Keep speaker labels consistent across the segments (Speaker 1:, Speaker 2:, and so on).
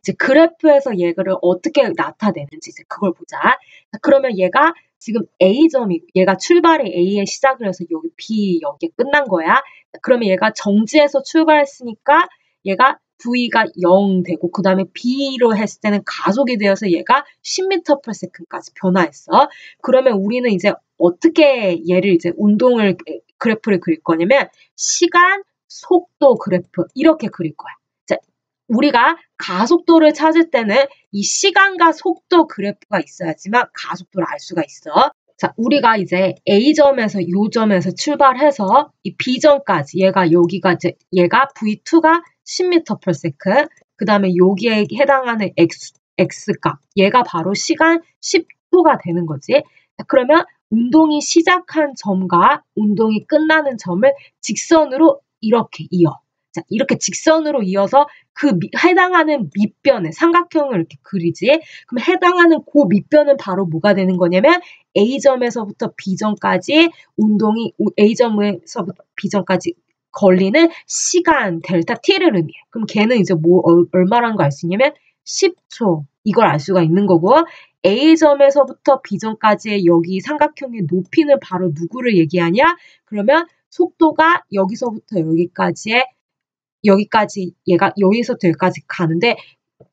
Speaker 1: 이제 그래프에서 얘를 어떻게 나타내는지 이제 그걸 보자. 자, 그러면 얘가 지금 A점이 얘가 출발이 A에 시작을 해서 여기 B 여기에 끝난 거야. 자, 그러면 얘가 정지에서 출발했으니까 얘가 V가 0 되고 그 다음에 B로 했을 때는 가속이 되어서 얘가 10m/s까지 변화했어. 그러면 우리는 이제 어떻게 얘를 이제 운동을 그래프를 그릴 거냐면 시간, 속도 그래프 이렇게 그릴 거야. 자, 우리가 가속도를 찾을 때는 이 시간과 속도 그래프가 있어야지만 가속도를 알 수가 있어. 자, 우리가 이제 A점에서 요점에서 출발해서 이 B점까지 여기가 이제 얘가 V2가 10m/s 그 다음에 여기에 해당하는 X값 얘가 바로 시간 10초가 되는 거지. 자, 그러면 운동이 시작한 점과 운동이 끝나는 점을 직선으로 이렇게 이어. 자, 이렇게 직선으로 이어서 그 해당하는 밑변에 삼각형을 이렇게 그리지. 그럼 해당하는 그 밑변은 바로 뭐가 되는 거냐면 A점에서부터 B점까지 운동이 A점에서부터 B점까지 걸리는 시간 델타 T를 의미해. 그럼 걔는 이제 얼마라는 걸 알 수 있냐면 10초. 이걸 알 수가 있는 거고 A점에서부터 B점까지의 여기 삼각형의 높이는 바로 누구를 얘기하냐? 그러면 속도가 여기서부터 여기까지 얘가 여기서부터 여기까지 가는데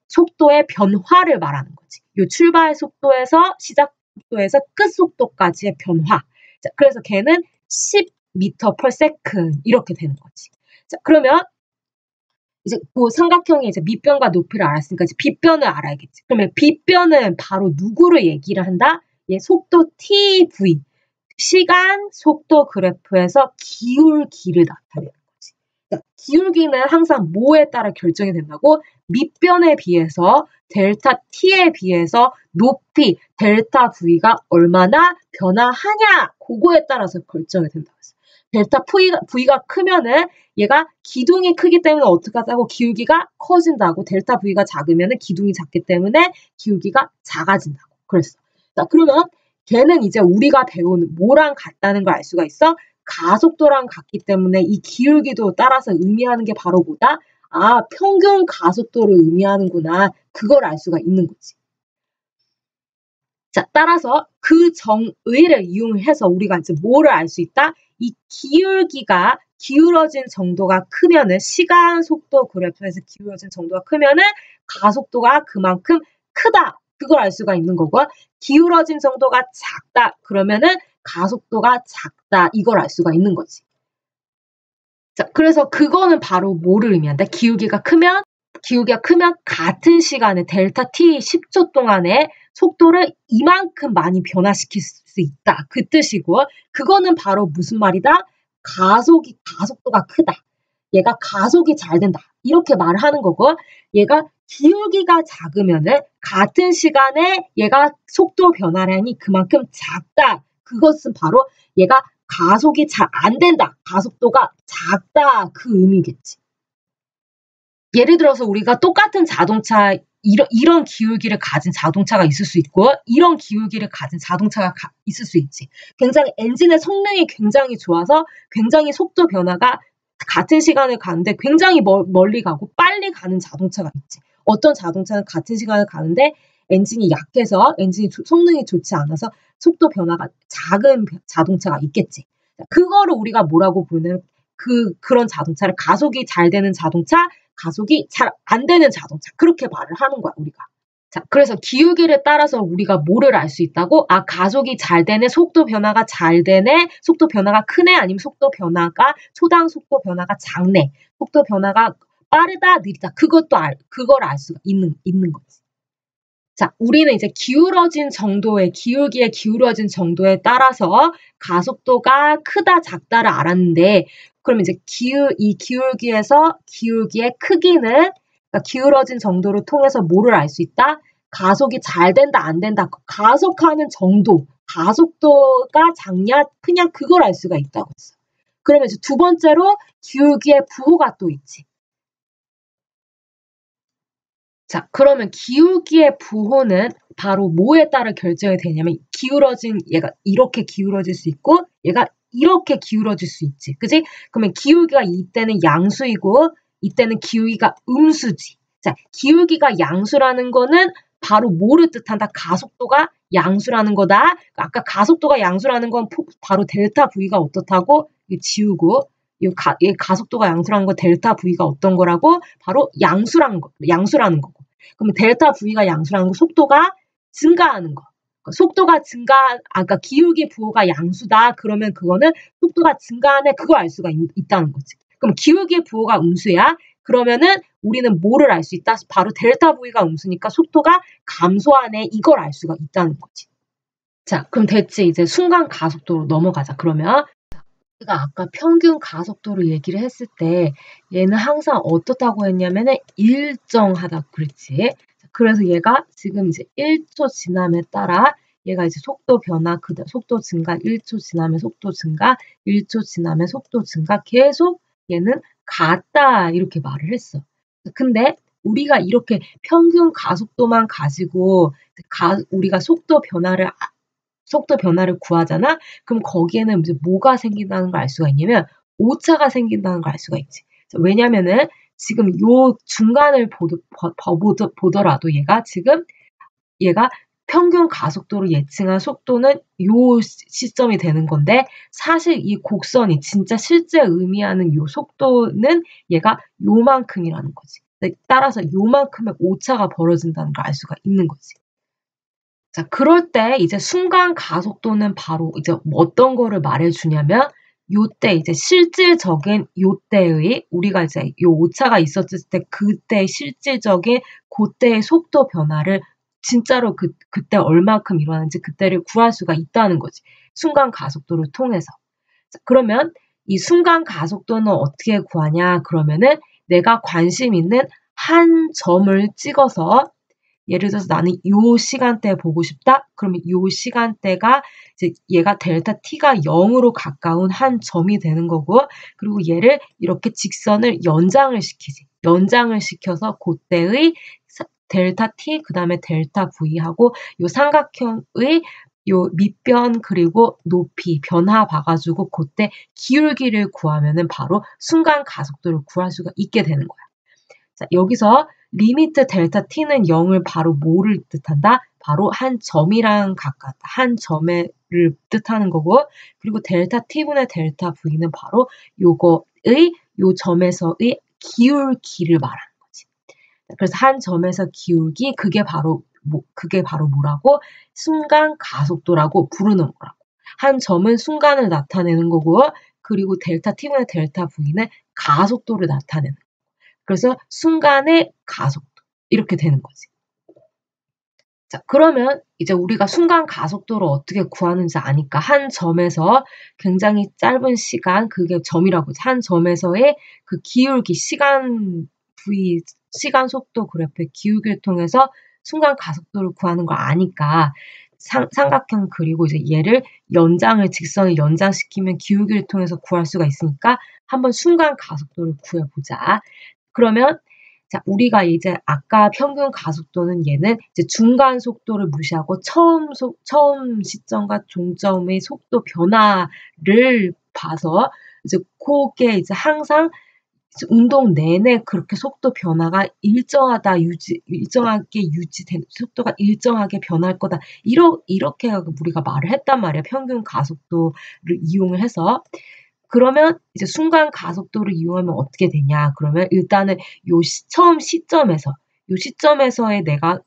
Speaker 1: 속도의 변화를 말하는 거지. 요 출발 속도에서 시작 속도에서 끝 속도까지의 변화. 자, 그래서 걔는 10m/s 이렇게 되는 거지. 자, 그러면 이제 그 삼각형의 이제 밑변과 높이를 알았으니까 이제 빗변을 알아야겠지. 그러면 빗변은 바로 누구를 얘기를 한다? 얘 속도 TV. 시간, 속도 그래프에서 기울기를 나타내는 거지. 그러니까 기울기는 항상 뭐에 따라 결정이 된다고? 밑변에 비해서 델타 T에 비해서 높이 델타 V가 얼마나 변화하냐 그거에 따라서 결정이 된다고 했어. 델타 V가 크면은 얘가 기둥이 크기 때문에 어떻게 하다고 기울기가 커진다고 델타 V가 작으면은 기둥이 작기 때문에 기울기가 작아진다고 그랬어. 자, 그러면 걔는 이제 우리가 배우는 뭐랑 같다는 걸 알 수가 있어? 가속도랑 같기 때문에 이 기울기도 따라서 의미하는 게 바로 뭐다? 아, 평균 가속도를 의미하는구나. 그걸 알 수가 있는 거지. 자, 따라서 그 정의를 이용해서 우리가 이제 뭐를 알 수 있다? 이 기울기가 기울어진 정도가 크면은 시간 속도 그래프에서 기울어진 정도가 크면은 가속도가 그만큼 크다. 그걸 알 수가 있는 거고 기울어진 정도가 작다. 그러면은 가속도가 작다. 이걸 알 수가 있는 거지. 자, 그래서 그거는 바로 뭐를 의미한다? 기울기가 크면 같은 시간에 델타 T 10초 동안에 속도를 이만큼 많이 변화시킬 수 있다. 그 뜻이고 그거는 바로 무슨 말이다? 가속도가 크다. 얘가 가속이 잘 된다. 이렇게 말을 하는 거고 얘가 기울기가 작으면은 같은 시간에 얘가 속도 변화량이 그만큼 작다. 그것은 바로 얘가 가속이 잘 안 된다. 가속도가 작다. 그 의미겠지. 예를 들어서 우리가 똑같은 자동차 이런 기울기를 가진 자동차가 있을 수 있고 이런 기울기를 가진 자동차가 있을 수 있지. 굉장히 엔진의 성능이 굉장히 좋아서 굉장히 속도 변화가 같은 시간을 가는데 굉장히 멀리 가고 빨리 가는 자동차가 있지. 어떤 자동차는 같은 시간을 가는데 엔진이 약해서 성능이 좋지 않아서 속도 변화가 작은 자동차가 있겠지. 그거를 우리가 뭐라고 부르는 그런 자동차를 가속이 잘 되는 자동차, 가속이 잘 안 되는 자동차 그렇게 말을 하는 거야 우리가. 자, 그래서 기울기를 따라서 우리가 뭐를 알 수 있다고? 아, 가속이 잘 되네, 속도 변화가 잘 되네, 속도 변화가 크네, 아니면 초당 속도 변화가 작네, 속도 변화가 빠르다, 느리다 그걸 알 수가 있는 거지. 자, 우리는 이제 기울기의 기울어진 정도에 따라서 가속도가 크다, 작다를 알았는데, 그럼 이제 이 기울기에서 기울기의 크기는, 그러니까 기울어진 정도를 통해서 뭐를 알 수 있다? 가속이 잘 된다, 안 된다. 가속하는 정도, 가속도가 작냐, 크냐, 그걸 알 수가 있다고 했어. 그러면 이제 두 번째로 기울기의 부호가 또 있지. 자, 그러면 기울기의 부호는 바로 뭐에 따라 결정이 되냐면 얘가 이렇게 기울어질 수 있고 얘가 이렇게 기울어질 수 있지. 그지? 그러면 기울기가 이때는 양수이고 이때는 기울기가 음수지. 자, 기울기가 양수라는 거는 바로 뭐를 뜻한다? 가속도가 양수라는 거다. 아까 가속도가 양수라는 건 바로 델타 V가 어떻다고? 이거 지우고 이 가속도가 양수라는 거 델타 V가 어떤 거라고? 바로 양수라는 거고. 그러면 델타 V가 양수라는 거 속도가 증가하는 거. 속도가 아까 기울기 부호가 양수다. 그러면 그거는 속도가 증가하네. 그걸 알 수가 있다는 거지. 그럼 기울기 부호가 음수야. 그러면은 우리는 뭐를 알 수 있다? 바로 델타 V가 음수니까 속도가 감소하네. 이걸 알 수가 있다는 거지. 자, 그럼 됐지. 이제 순간 가속도로 넘어가자. 그러면 우리가 아까 평균 가속도를 얘기를 했을 때 얘는 항상 어떻다고 했냐면은 일정하다고 그랬지. 그래서 얘가 지금 이제 1초 지남에 따라 얘가 이제 속도 변화, 속도 증가, 1초 지나면 속도 증가, 1초 지나면 속도 증가, 계속 얘는 같다 이렇게 말을 했어. 근데 우리가 이렇게 평균 가속도만 가지고 우리가 속도 변화를 구하잖아? 그럼 거기에는 이제 뭐가 생긴다는 걸 알 수가 있냐면 오차가 생긴다는 걸 알 수가 있지. 왜냐면은 지금 요 중간을 보더라도 얘가 평균 가속도로 예측한 속도는 요 시점이 되는 건데 사실 이 곡선이 진짜 실제 의미하는 요 속도는 얘가 요만큼이라는 거지. 따라서 요만큼의 오차가 벌어진다는 걸 알 수가 있는 거지. 자, 그럴 때 이제 순간 가속도는 바로 이제 어떤 거를 말해주냐면 요때 이제 실질적인 요때의 우리가 이제 요 오차가 있었을 때 그때 실질적인 그때의 속도 변화를 진짜로 그때 얼마큼 일어나는지 그때를 구할 수가 있다는 거지. 순간 가속도를 통해서. 자, 그러면 이 순간 가속도는 어떻게 구하냐? 그러면은 내가 관심 있는 한 점을 찍어서 예를 들어서 나는 요 시간대에 보고 싶다? 그러면 요 시간대가 이제 얘가 델타 T가 0으로 가까운 한 점이 되는 거고, 그리고 얘를 이렇게 직선을 연장을 시키지. 연장을 시켜서 그때의 델타 T, 그 다음에 델타 V하고 요 삼각형의 요 밑변 그리고 높이 변화 봐가지고 그때 기울기를 구하면은 바로 순간 가속도를 구할 수가 있게 되는 거야. 자, 여기서 리미트 델타 T는 0을 바로 뭐를 뜻한다? 바로 한 점이랑 가깝다. 한 점을 뜻하는 거고, 그리고 델타 T분의 델타 V는 바로 요 점에서의 기울기를 말하는 거지. 그래서 한 점에서 기울기, 그게 바로 뭐라고? 순간 가속도라고 부르는 거라고. 한 점은 순간을 나타내는 거고, 그리고 델타 T분의 델타 V는 가속도를 나타내는 거고. 그래서 순간의 가속도 이렇게 되는 거지. 자, 그러면 이제 우리가 순간 가속도를 어떻게 구하는지 아니까 한 점에서 굉장히 짧은 시간, 그게 점이라고 하지. 한 점에서의 그 기울기, 시간 속도 그래프의 기울기를 통해서 순간 가속도를 구하는 걸 아니까 삼각형 그리고 이제 얘를 직선을 연장시키면 기울기를 통해서 구할 수가 있으니까 한번 순간 가속도를 구해보자. 그러면 자, 우리가 이제 아까 평균 가속도는 얘는 이제 중간 속도를 무시하고 처음 시점과 종점의 속도 변화를 봐서 이제 그게 이제 항상 운동 내내 그렇게 속도 변화가 일정하게 유지된 속도가 일정하게 변할 거다. 이렇게 우리가 말을 했단 말이야. 평균 가속도를 이용을 해서. 그러면 이제 순간 가속도를 이용하면 어떻게 되냐? 그러면 일단은 처음 시점에서의 내가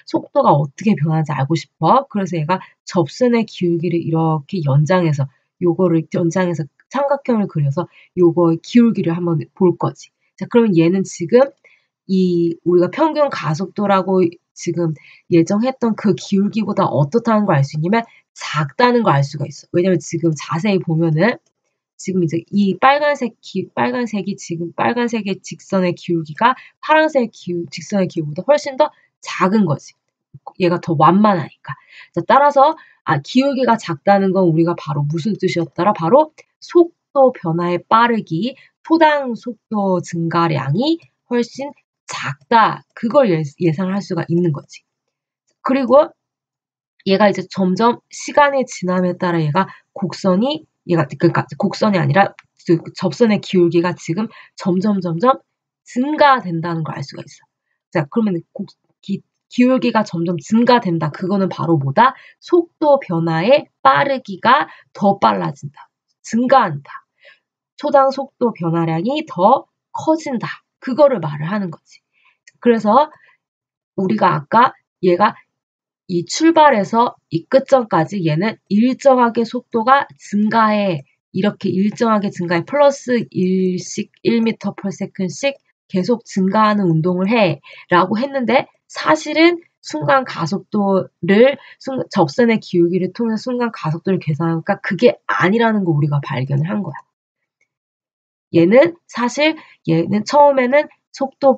Speaker 1: 속도가 어떻게 변하는지 알고 싶어. 그래서 얘가 접선의 기울기를 이렇게 연장해서 삼각형을 그려서 요거의 기울기를 한번 볼 거지. 자, 그러면 얘는 지금 우리가 평균 가속도라고 지금 예정했던 그 기울기보다 어떻다는 걸 알 수 있냐면 작다는 걸 알 수가 있어. 왜냐면 지금 자세히 보면은 지금 이제 이 빨간색의 직선의 기울기가 파란색 직선의 기울기보다 훨씬 더 작은 거지. 얘가 더 완만하니까. 자, 따라서 기울기가 작다는 건 우리가 바로 무슨 뜻이었더라? 바로 속도 변화의 빠르기, 초당 속도 증가량이 훨씬 작다. 그걸 예상을 할 수가 있는 거지. 그리고 얘가 이제 점점 시간이 지남에 따라 그러니까 곡선이 아니라 접선의 기울기가 지금 점점 증가된다는 걸 알 수가 있어. 자, 그러면 기울기가 점점 증가된다. 그거는 바로 뭐다? 속도 변화의 빠르기가 더 빨라진다. 증가한다. 초당 속도 변화량이 더 커진다. 그거를 말을 하는 거지. 그래서 우리가 아까 얘가 이 출발에서 이 끝점까지 얘는 일정하게 속도가 증가해. 이렇게 일정하게 증가해. 플러스 1씩 1m/s씩 계속 증가하는 운동을 해. 라고 했는데 사실은 순간 가속도를 접선의 기울기를 통해 순간 가속도를 계산하니까 그게 아니라는 거 우리가 발견을 한 거야. 얘는 처음에는 속도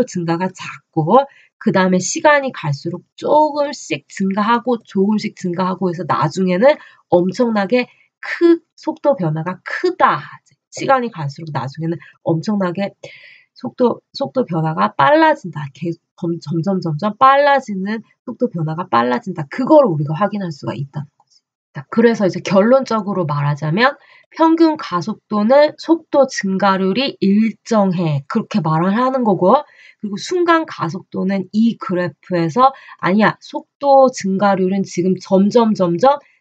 Speaker 1: 증가가 작고 그 다음에 시간이 갈수록 조금씩 증가하고 해서 나중에는 엄청나게 속도 변화가 크다. 시간이 갈수록 나중에는 엄청나게 속도 변화가 빨라진다. 점점 빨라지는 속도 변화가 빨라진다. 그걸 우리가 확인할 수가 있다는 거지. 그래서 이제 결론적으로 말하자면 평균 가속도는 속도 증가율이 일정해. 그렇게 말을 하는 거고, 그리고 순간 가속도는 이 그래프에서 아니야. 속도 증가율은 지금 점점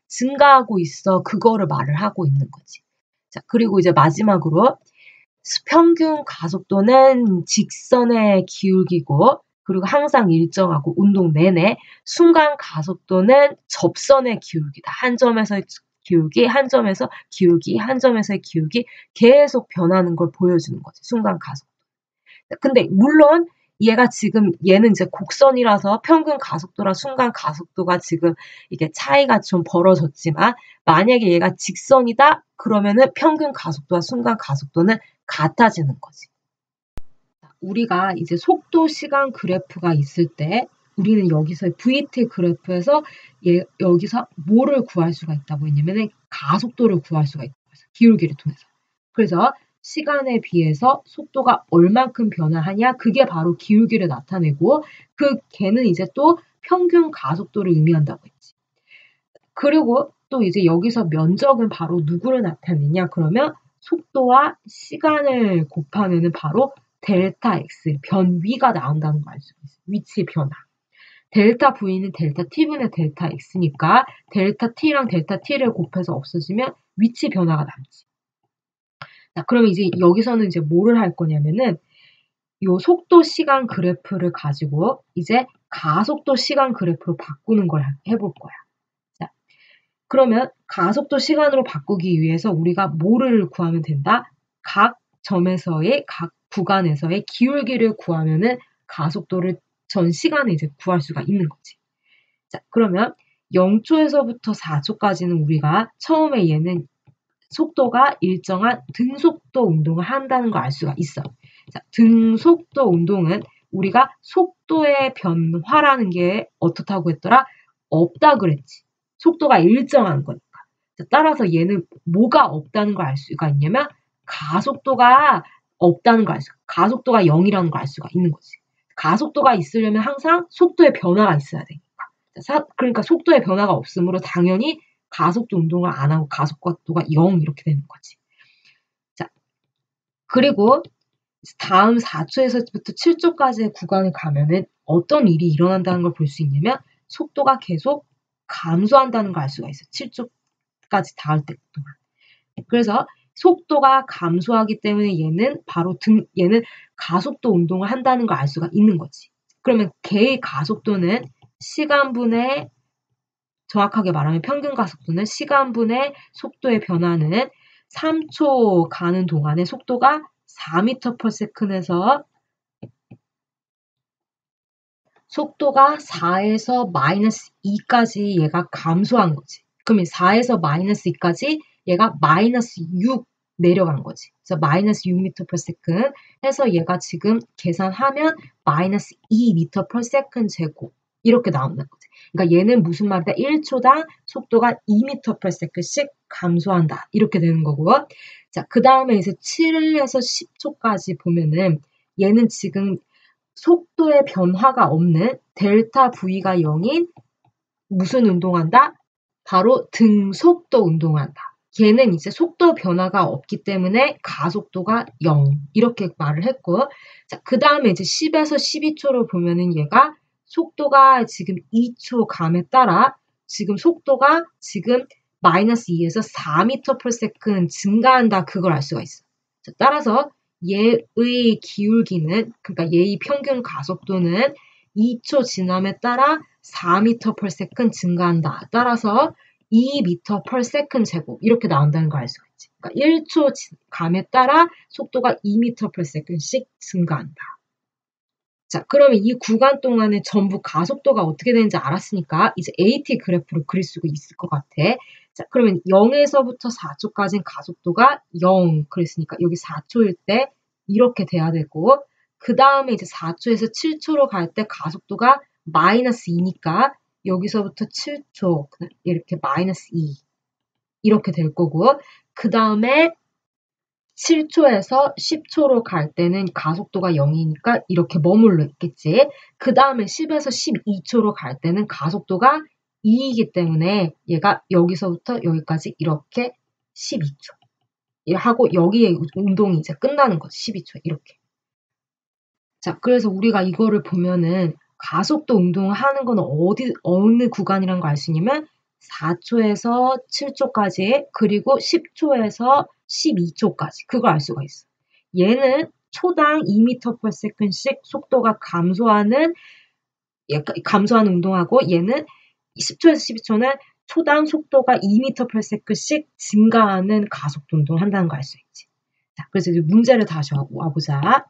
Speaker 1: 증가하고 있어. 그거를 말을 하고 있는 거지. 자, 그리고 이제 마지막으로 평균 가속도는 직선의 기울기고 그리고 항상 일정하고 운동 내내 순간 가속도는 접선의 기울기다. 한 점에서의 기울기, 한 점에서 기울기, 한 점에서의 기울기 계속 변하는 걸 보여주는 거지. 순간 가속도. 근데 물론 얘는 이제 곡선이라서 평균 가속도랑 순간 가속도가 지금 이게 차이가 좀 벌어졌지만 만약에 얘가 직선이다 그러면은 평균 가속도와 순간 가속도는 같아지는 거지. 우리가 이제 속도 시간 그래프가 있을 때 우리는 여기서 VT 그래프에서 여기서 뭐를 구할 수가 있다고 했냐면은 가속도를 구할 수가 있다고 했어. 기울기를 통해서. 그래서 시간에 비해서 속도가 얼만큼 변화하냐 그게 바로 기울기를 나타내고 걔는 이제 또 평균 가속도를 의미한다고 했지. 그리고 또 이제 여기서 면적은 바로 누구를 나타내냐 그러면 속도와 시간을 곱하면은 바로 델타 x 변위가 나온다는 걸 알 수 있어. 위치 변화. 델타 v는 델타 t분의 델타 x니까 델타 t랑 델타 t를 곱해서 없어지면 위치 변화가 남지. 자, 그러면 이제 여기서는 이제 뭐를 할 거냐면은 요 속도 시간 그래프를 가지고 이제 가속도 시간 그래프로 바꾸는 걸 해볼 거야. 자, 그러면 가속도 시간으로 바꾸기 위해서 우리가 뭐를 구하면 된다? 각 점에서의 각 구간에서의 기울기를 구하면은 가속도를 전 시간에 이제 구할 수가 있는 거지. 자, 그러면 0초에서부터 4초까지는 우리가 처음에 얘는 속도가 일정한 등속도 운동을 한다는 걸 알 수가 있어. 자, 등속도 운동은 우리가 속도의 변화라는 게 어떻다고 했더라? 없다 그랬지. 속도가 일정한 거니까. 자, 따라서 얘는 뭐가 없다는 걸 알 수가 있냐면 가속도가 없다는 걸 알 수가 있어. 가속도가 0이라는 걸 알 수가 있는 거지. 가속도가 있으려면 항상 속도의 변화가 있어야 되니까. 그러니까 속도의 변화가 없으므로 당연히 가속도 운동을 안 하고 가속도가 0 이렇게 되는 거지. 자, 그리고 다음 4초에서부터 7초까지의 구간을 가면은 어떤 일이 일어난다는 걸 볼 수 있냐면 속도가 계속 감소한다는 걸 알 수가 있어. 7초까지 닿을 때 동안. 그래서 속도가 감소하기 때문에 얘는 얘는 가속도 운동을 한다는 걸 알 수가 있는 거지. 그러면 걔의 가속도는 시간분의 정확하게 말하면 평균 가속도는 시간분의 속도의 변화는 3초 가는 동안의 속도가 4m/s에서 속도가 4에서 마이너스 2까지 얘가 감소한 거지. 그러면 4에서 마이너스 2까지 얘가 마이너스 6 내려간 거지. 그래서 마이너스 6m/s 해서 얘가 지금 계산하면 마이너스 2m/s 제곱 이렇게 나온다는 거지. 그러니까 얘는 무슨 말이다? 1초당 속도가 2m/s씩 감소한다. 이렇게 되는 거고. 자, 그 다음에 이제 7에서 10초까지 보면은 얘는 지금 속도의 변화가 없는 델타 V가 0인 무슨 운동한다? 바로 등속도 운동한다. 얘는 이제 속도 변화가 없기 때문에 가속도가 0 이렇게 말을 했고 자, 그 다음에 이제 10에서 12초로 보면은 얘가 속도가 지금 2초 감에 따라 지금 속도가 지금 마이너스 2에서 4m/s 증가한다 그걸 알 수가 있어. 자, 따라서 얘의 기울기는 그러니까 얘의 평균 가속도는 2초 지남에 따라 4m/s 증가한다. 따라서 2m/s 제곱 이렇게 나온다는 걸 알 수가 있지. 그러니까 1초 감에 따라 속도가 2m/s씩 증가한다. 자, 그러면 이 구간 동안에 전부 가속도가 어떻게 되는지 알았으니까 이제 AT 그래프로 그릴 수가 있을 것 같아. 자, 그러면 0에서부터 4초까지는 가속도가 0 그랬으니까 여기 4초일 때 이렇게 돼야 되고 그 다음에 이제 4초에서 7초로 갈 때 가속도가 마이너스 2니까 여기서부터 7초 이렇게 마이너스 2 이렇게 될 거고 그 다음에 7초에서 10초로 갈 때는 가속도가 0이니까 이렇게 머물러 있겠지. 그 다음에 10에서 12초로 갈 때는 가속도가 2이기 때문에 얘가 여기서부터 여기까지 이렇게 12초 하고 여기에 운동이 이제 끝나는 거지. 12초 이렇게. 자, 그래서 우리가 이거를 보면은 가속도 운동을 하는 건 어느 구간이라는 걸 알 수 있냐면 4초에서 7초까지 그리고 10초에서 12초까지 그걸 알 수가 있어. 얘는 초당 2m/s씩 속도가 감소하는 운동하고 얘는 10초에서 12초는 초당 속도가 2m/s씩 증가하는 가속도 운동을 한다는 걸 알 수 있지. 자, 그래서 이제 문제를 다시 와보자.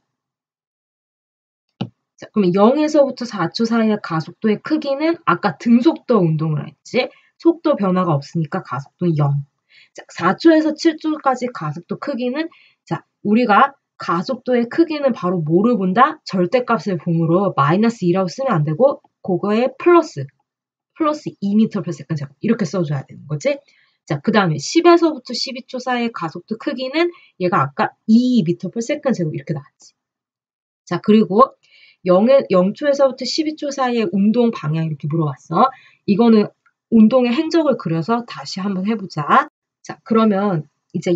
Speaker 1: 자, 그러면 0에서부터 4초 사이의 가속도의 크기는 아까 등속도 운동을 했지. 속도 변화가 없으니까 가속도는 0. 자, 4초에서 7초까지 가속도 크기는 자, 우리가 가속도의 크기는 바로 뭐를 본다? 절대값을 봉으로 마이너스 2라고 쓰면 안 되고 그거에 플러스 2m/s 이렇게 써줘야 되는 거지. 자, 그 다음에 10에서부터 12초 사이의 가속도 크기는 얘가 아까 2m/s 이렇게 나왔지. 자, 그리고 0초에서부터 12초 사이의 운동 방향 이렇게 물어봤어. 이거는 운동의 행적을 그려서 다시 한번 해보자. 자, 그러면 이제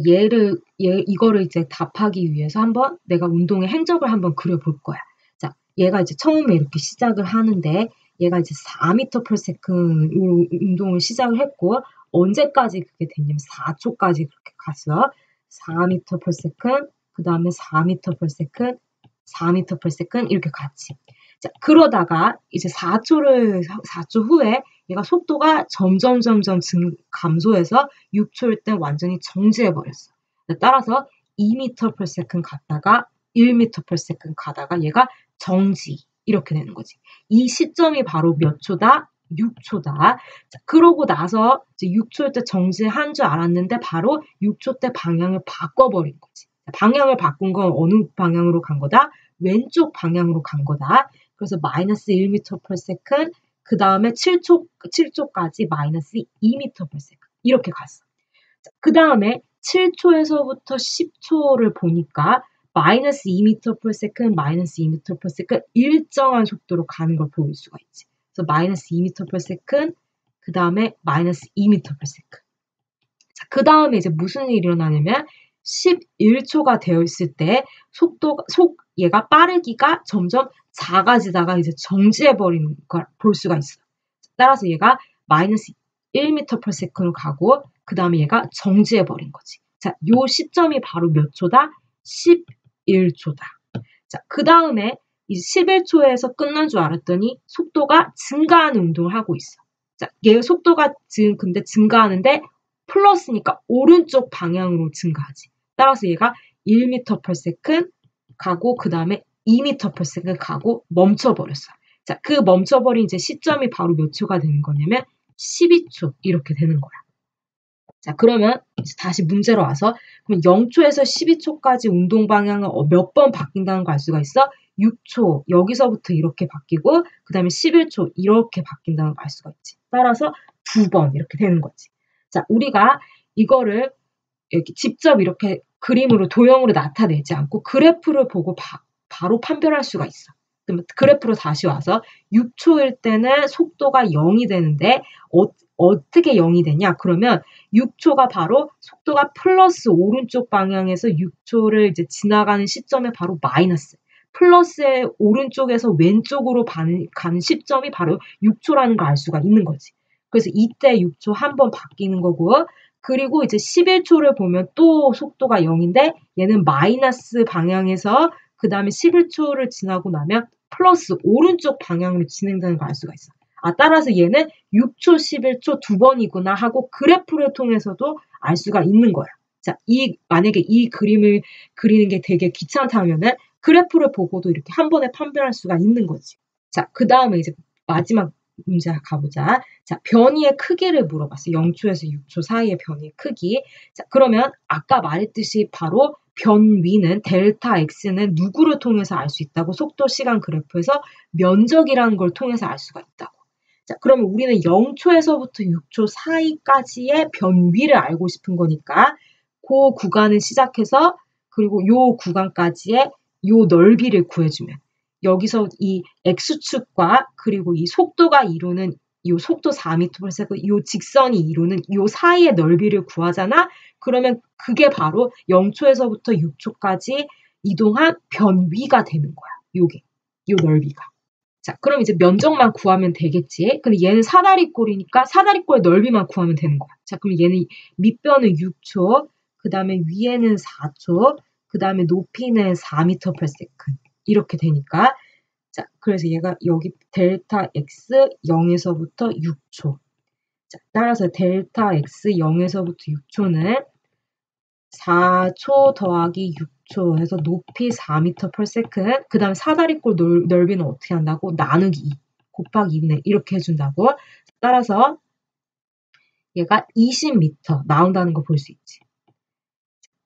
Speaker 1: 이거를 이제 답하기 위해서 한번 내가 운동의 행적을 한번 그려볼 거야. 자, 얘가 이제 처음에 이렇게 시작을 하는데 얘가 이제 4m/s로 운동을 시작을 했고 언제까지 그게 됐냐면 4초까지 그렇게 갔어. 4m/s 그 다음에 4m/s 4m/s 이렇게 갔지. 자, 그러다가 이제 4초 후에 얘가 속도가 점점 감소해서 6초일 때 완전히 정지해버렸어. 따라서 2m/s 갔다가 1m/s 가다가 얘가 정지 이렇게 되는 거지. 이 시점이 바로 몇 초다? 6초다. 자, 그러고 나서 이제 6초일 때 정지한 줄 알았는데 바로 6초 때 방향을 바꿔버린 거지. 방향을 바꾼 건 어느 방향으로 간 거다? 왼쪽 방향으로 간 거다. 그래서 마이너스 1m/s 그 다음에 7초까지 마이너스 2m/s 이렇게 갔어. 그 다음에 7초에서부터 10초를 보니까 마이너스 2m/s 마이너스 2m/s 일정한 속도로 가는 걸 볼 수가 있지. 그래서 마이너스 2m/s 그 다음에 마이너스 2m/s. 자, 그 다음에 이제 무슨 일이 일어나냐면 11초가 되어 있을 때 얘가 빠르기가 점점 작아지다가 이제 정지해버리는 걸 볼 수가 있어. 따라서 얘가 마이너스 1m/s로 가고 그 다음에 얘가 정지해버린 거지. 자, 요 시점이 바로 몇 초다? 11초다. 자, 그 다음에 이제 11초에서 끝난 줄 알았더니 속도가 증가하는 운동을 하고 있어. 자, 얘 속도가 근데 증가하는데 플러스니까 오른쪽 방향으로 증가하지. 따라서 얘가 1m/s 가고 그 다음에 2m/s 가고 멈춰버렸어. 자, 그 멈춰버린 이제 시점이 바로 몇 초가 되는 거냐면 12초 이렇게 되는 거야. 자, 그러면 이제 다시 문제로 와서 그럼 0초에서 12초까지 운동 방향은 몇 번 바뀐다는 걸 알 수가 있어? 6초 여기서부터 이렇게 바뀌고 그 다음에 11초 이렇게 바뀐다는 걸 알 수가 있지. 따라서 2번 이렇게 되는 거지. 자, 우리가 이거를 이렇게 직접 이렇게 그림으로 도형으로 나타내지 않고 그래프를 보고 바로 판별할 수가 있어. 그러면 그래프로 다시 와서 6초일 때는 속도가 0이 되는데 어떻게 0이 되냐? 그러면 6초가 바로 속도가 플러스 오른쪽 방향에서 6초를 이제 지나가는 시점에 바로 마이너스. 플러스의 오른쪽에서 왼쪽으로 가는 시점이 바로 6초라는 걸 알 수가 있는 거지. 그래서 이때 6초 한 번 바뀌는 거고, 그리고 이제 11초를 보면 또 속도가 0인데 얘는 마이너스 방향에서 그 다음에 11초를 지나고 나면 플러스 오른쪽 방향으로 진행되는 걸 알 수가 있어. 따라서 얘는 6초, 11초 두 번이구나 하고 그래프를 통해서도 알 수가 있는 거야. 자, 만약에 이 그림을 그리는 게 되게 귀찮다면은 그래프를 보고도 이렇게 한 번에 판별할 수가 있는 거지. 자, 그 다음에 이제 마지막 문제 가보자. 자, 변이의 크기를 물어봤어. 0초에서 6초 사이의 변이의 크기. 자, 그러면 아까 말했듯이 바로 변위는 델타 x는 누구를 통해서 알 수 있다고? 속도 시간 그래프에서 면적이라는 걸 통해서 알 수가 있다고. 자, 그러면 우리는 0초에서부터 6초 사이까지의 변위를 알고 싶은 거니까 그 구간을 시작해서 그리고 요 구간까지의 요 넓이를 구해주면 여기서 이 x축과 그리고 이 속도가 이루는 요 속도 4m/s 요 직선이 이루는 요 사이의 넓이를 구하잖아. 그러면 그게 바로 0초에서부터 6초까지 이동한 변위가 되는 거야. 요게 요 넓이가. 자, 그럼 이제 면적만 구하면 되겠지. 근데 얘는 사다리꼴이니까 사다리꼴의 넓이만 구하면 되는 거야. 자, 그럼 얘는 밑변은 6초, 그 다음에 위에는 4초, 그 다음에 높이는 4m/s 이렇게 되니까 자, 그래서 얘가 여기 델타 x 0에서부터 6초. 자, 따라서 델타 x 0에서부터 6초는 4초 더하기 6초 해서 높이 4m/s. 그 다음 사다리꼴 넓이는 어떻게 한다고? 나누기 2 곱하기 2분의 이렇게 해준다고. 따라서 얘가 20m 나온다는 거 볼 수 있지.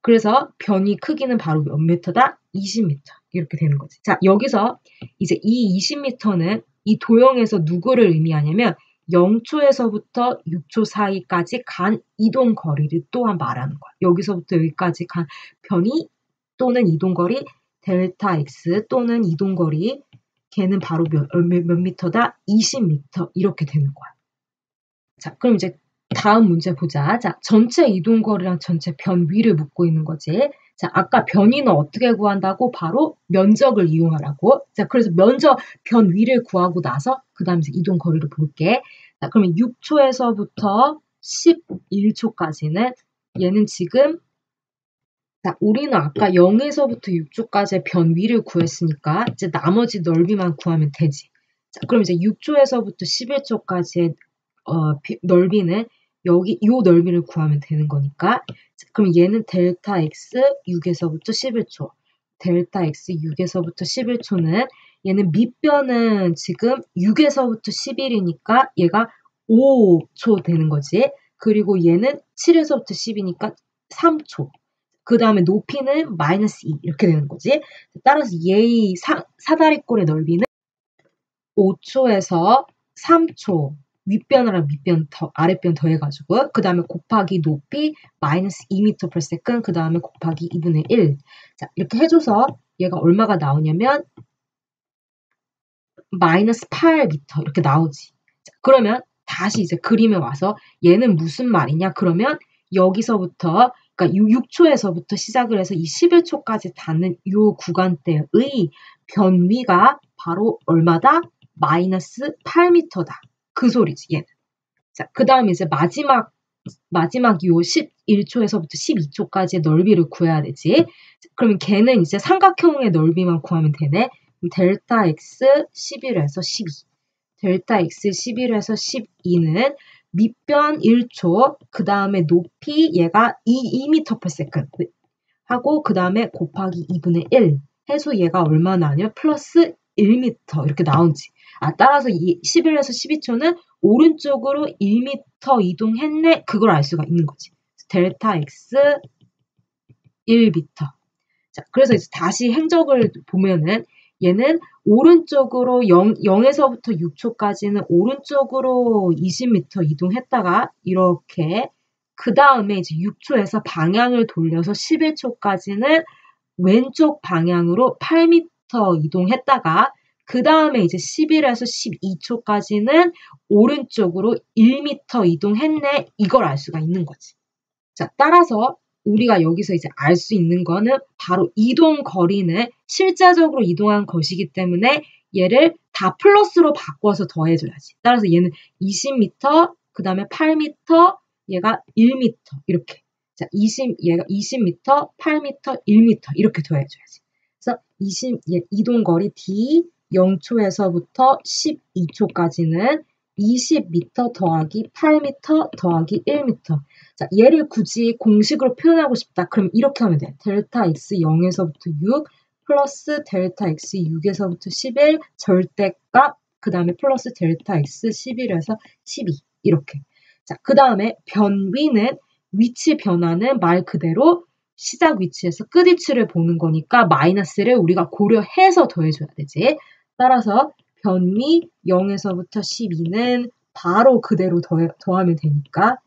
Speaker 1: 그래서 변이 크기는 바로 몇 미터다? 20m. 이렇게 되는 거지. 자, 여기서 이제 이 20m는 이 도형에서 누구를 의미하냐면 0초에서부터 6초 사이까지 간 이동 거리를 또한 말하는 거야. 여기서부터 여기까지 간 변이 또는 이동 거리 델타 x 또는 이동 거리 걔는 바로 몇 미터다? 20m. 이렇게 되는 거야. 자, 그럼 이제 다음 문제 보자. 자, 전체 이동거리랑 전체 변위를 묻고 있는 거지. 자, 아까 변위는 어떻게 구한다고? 바로 면적을 이용하라고. 자, 그래서 면적 변위를 구하고 나서 그 다음에 이동거리를 볼게. 자, 그러면 6초에서부터 11초까지는 얘는 지금 자, 우리는 아까 0에서부터 6초까지의 변위를 구했으니까 이제 나머지 넓이만 구하면 되지. 자, 그럼 이제 6초에서부터 11초까지의 넓이는 여기 요 넓이를 구하면 되는 거니까 그럼 얘는 델타 x 6에서부터 11초 델타 x 6에서부터 11초는 얘는 밑변은 지금 6에서부터 11이니까 얘가 5초 되는 거지. 그리고 얘는 7에서부터 10이니까 3초. 그 다음에 높이는 마이너스 2 이렇게 되는 거지. 따라서 얘의 사다리꼴의 넓이는 5초에서 3초 윗변이랑 밑변 아랫변 더해가지고 그 다음에 곱하기 높이 마이너스 2m/s 그 다음에 곱하기 2분의 1. 자, 이렇게 해줘서 얘가 얼마가 나오냐면 마이너스 8m 이렇게 나오지. 자, 그러면 다시 이제 그림에 와서 얘는 무슨 말이냐? 그러면 여기서부터 그러니까 6초에서부터 시작을 해서 이 11초까지 닿는 이 구간대의 변위가 바로 얼마다? 마이너스 8m다. 그 소리지, 얘는. 자, 그 다음에 이제 마지막 요 11초에서부터 12초까지의 넓이를 구해야 되지. 그러면 걔는 이제 삼각형의 넓이만 구하면 되네. 델타 x 11에서 12. 델타 x 11에서 12는 밑변 1초, 그 다음에 높이 얘가 2m/s 하고 그 다음에 곱하기 2분의 1 해서 얘가 얼마나 나냐? 플러스 1m 이렇게 나오지. 따라서 이 11에서 12초는 오른쪽으로 1m 이동했네. 그걸 알 수가 있는 거지. 델타 x 1m. 자, 그래서 이제 다시 행적을 보면은 얘는 오른쪽으로 0에서부터 6초까지는 오른쪽으로 20m 이동했다가 이렇게 그 다음에 이제 6초에서 방향을 돌려서 11초까지는 왼쪽 방향으로 8m 이동했다가 그 다음에 이제 11에서 12초까지는 오른쪽으로 1m 이동했네. 이걸 알 수가 있는 거지. 자, 따라서 우리가 여기서 이제 알 수 있는 거는 바로 이동 거리는 실제적으로 이동한 것이기 때문에 얘를 다 플러스로 바꿔서 더해줘야지. 따라서 얘는 20m, 그 다음에 8m, 얘가 1m 이렇게. 자, 얘가 20m, 8m, 1m 이렇게 더해줘야지. 그래서 이동 거리 D 0초에서부터 12초까지는 20m 더하기 8m 더하기 1m. 자, 얘를 굳이 공식으로 표현하고 싶다. 그럼 이렇게 하면 돼. 델타 x 0에서부터 6 플러스 델타 x 6에서부터 11 절대값 그 다음에 플러스 델타 x 11에서 12 이렇게. 자, 그 다음에 변위는 위치 변화는 말 그대로 시작 위치에서 끝 위치를 보는 거니까 마이너스를 우리가 고려해서 더해줘야 되지. 따라서 변위 0에서부터 12는 바로 그대로 더하면 되니까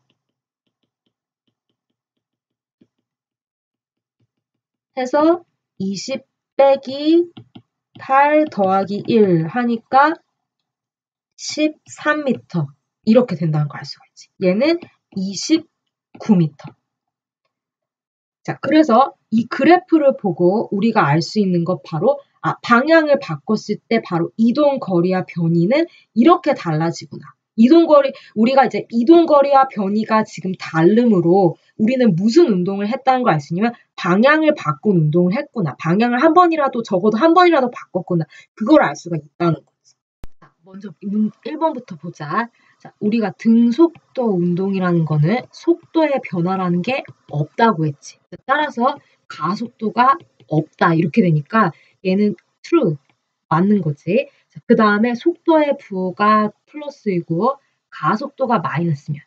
Speaker 1: 해서 20 빼기 8 더하기 1 하니까 13m 이렇게 된다는 걸 알 수가 있지. 얘는 29m. 자, 그래서 이 그래프를 보고 우리가 알 수 있는 것 바로 방향을 바꿨을 때 바로 이동 거리와 변이는 이렇게 달라지구나. 우리가 이제 이동 거리와 변이가 지금 다름으로 우리는 무슨 운동을 했다는 걸 알 수 있냐면 방향을 바꾼 운동을 했구나. 방향을 한 번이라도 적어도 한 번이라도 바꿨구나. 그걸 알 수가 있다는 거지. 자, 먼저 1번부터 보자. 자, 우리가 등속도 운동이라는 거는 속도의 변화라는 게 없다고 했지. 따라서 가속도가 없다 이렇게 되니까 얘는 true 맞는 거지. 그 다음에 속도의 부호가 플러스이고 가속도가 마이너스면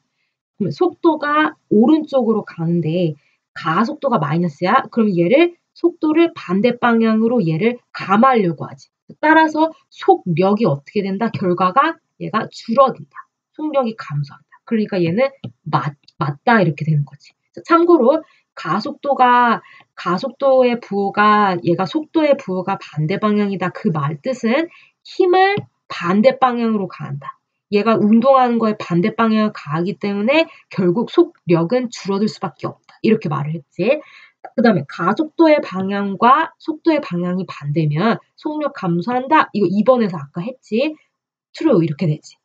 Speaker 1: 그러면 속도가 오른쪽으로 가는데 가속도가 마이너스야. 그럼 얘를 속도를 반대 방향으로 얘를 감하려고 하지. 따라서 속력이 어떻게 된다? 결과가 얘가 줄어든다. 속력이 감소한다. 그러니까 얘는 맞다 이렇게 되는 거지. 참고로 가속도의 부호가 얘가 속도의 부호가 반대 방향이다. 그 말 뜻은 힘을 반대 방향으로 가한다. 얘가 운동하는 거에 반대 방향을 가하기 때문에 결국 속력은 줄어들 수밖에 없다. 이렇게 말을 했지. 그 다음에 가속도의 방향과 속도의 방향이 반대면 속력 감소한다. 이거 2번에서 아까 했지. true 이렇게 되지.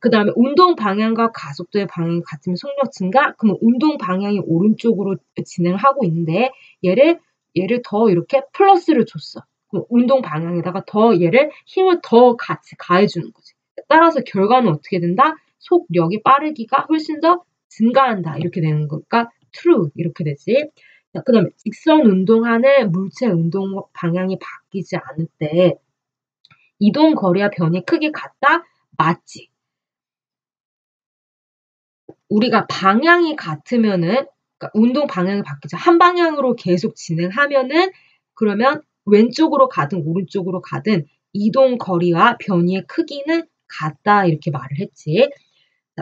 Speaker 1: 그 다음에 운동 방향과 가속도의 방향이 같으면 속력 증가? 그러면 운동 방향이 오른쪽으로 진행하고 있는데 얘를 더 이렇게 플러스를 줬어. 그럼 운동 방향에다가 더 얘를 힘을 더 같이 가해주는 거지. 따라서 결과는 어떻게 된다? 속력이 빠르기가 훨씬 더 증가한다. 이렇게 되는 거니까 true 이렇게 되지. 그 다음에 직선 운동하는 물체 운동 방향이 바뀌지 않을 때 이동 거리와 변이 크기 같다? 맞지. 우리가 방향이 같으면은 그러니까 운동 방향이 바뀌죠. 한 방향으로 계속 진행하면은 그러면 왼쪽으로 가든 오른쪽으로 가든 이동 거리와 변이의 크기는 같다 이렇게 말을 했지.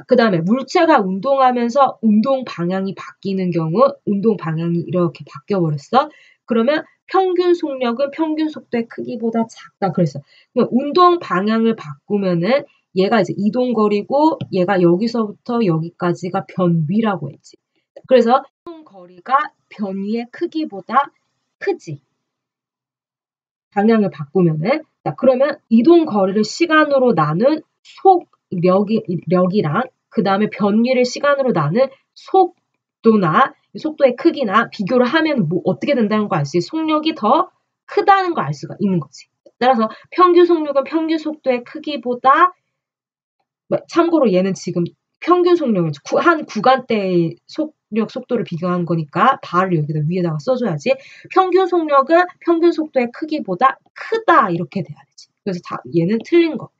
Speaker 1: 그 다음에 물체가 운동하면서 운동 방향이 바뀌는 경우 운동 방향이 이렇게 바뀌어버렸어. 그러면 평균 속력은 평균 속도의 크기보다 작다. 그랬어. 그럼 운동 방향을 바꾸면은 얘가 이제 이동 거리고 얘가 여기서부터 여기까지가 변위라고 했지. 그래서 이동 거리가 변위의 크기보다 크지. 방향을 바꾸면은. 자, 그러면 이동 거리를 시간으로 나눈 속력이랑 그 다음에 변위를 시간으로 나눈 속도나 속도의 크기나 비교를 하면 뭐 어떻게 된다는 걸 알 수 있어. 속력이 더 크다는 걸 알 수가 있는 거지. 따라서 평균 속력은 평균 속도의 크기보다 참고로 얘는 지금 평균 속력을 한 구간대의 속도를 비교한 거니까 바를 여기다 위에다가 써줘야지. 평균 속력은 평균 속도의 크기보다 크다 이렇게 돼야 되지. 그래서 얘는 틀린 거.